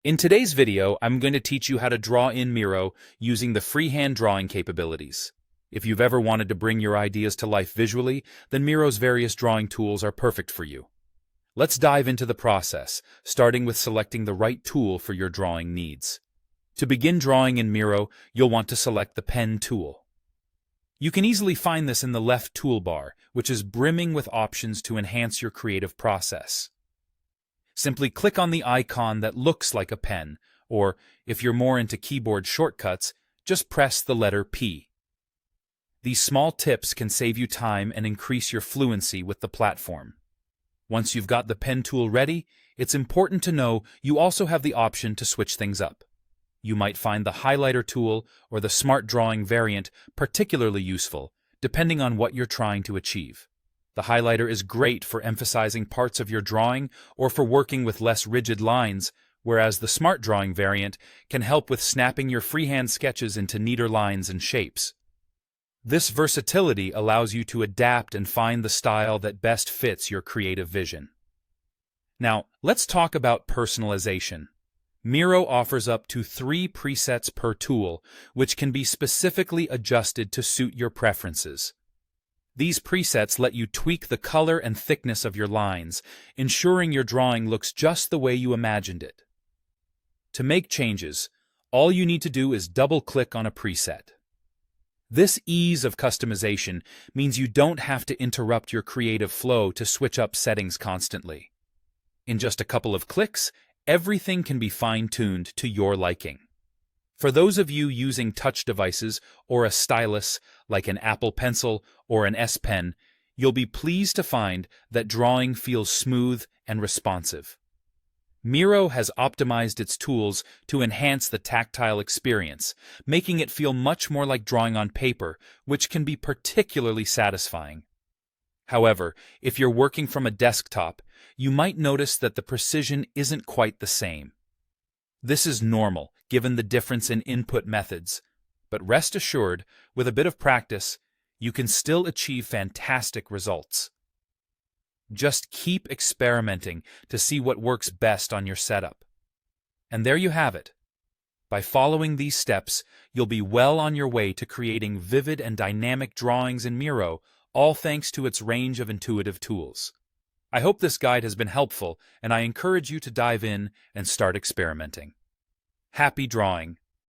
In today's video, I'm going to teach you how to draw in Miro using the freehand drawing capabilities. If you've ever wanted to bring your ideas to life visually, then Miro's various drawing tools are perfect for you. Let's dive into the process, starting with selecting the right tool for your drawing needs. To begin drawing in Miro, you'll want to select the pen tool. You can easily find this in the left toolbar, which is brimming with options to enhance your creative process. Simply click on the icon that looks like a pen, or, if you're more into keyboard shortcuts, just press the letter P. These small tips can save you time and increase your fluency with the platform. Once you've got the pen tool ready, it's important to know you also have the option to switch things up. You might find the highlighter tool or the smart drawing variant particularly useful, depending on what you're trying to achieve. The highlighter is great for emphasizing parts of your drawing or for working with less rigid lines, whereas the smart drawing variant can help with snapping your freehand sketches into neater lines and shapes. This versatility allows you to adapt and find the style that best fits your creative vision. Now, let's talk about personalization. Miro offers up to 3 presets per tool, which can be specifically adjusted to suit your preferences. These presets let you tweak the color and thickness of your lines, ensuring your drawing looks just the way you imagined it. To make changes, all you need to do is double-click on a preset. This ease of customization means you don't have to interrupt your creative flow to switch up settings constantly. In just a couple of clicks, everything can be fine-tuned to your liking. For those of you using touch devices or a stylus like an Apple Pencil or an S Pen, you'll be pleased to find that drawing feels smooth and responsive. Miro has optimized its tools to enhance the tactile experience, making it feel much more like drawing on paper, which can be particularly satisfying. However, if you're working from a desktop, you might notice that the precision isn't quite the same. This is normal, given the difference in input methods, but rest assured, with a bit of practice, you can still achieve fantastic results. Just keep experimenting to see what works best on your setup. And there you have it. By following these steps, you'll be well on your way to creating vivid and dynamic drawings in Miro, all thanks to its range of intuitive tools. I hope this guide has been helpful, and I encourage you to dive in and start experimenting. Happy drawing!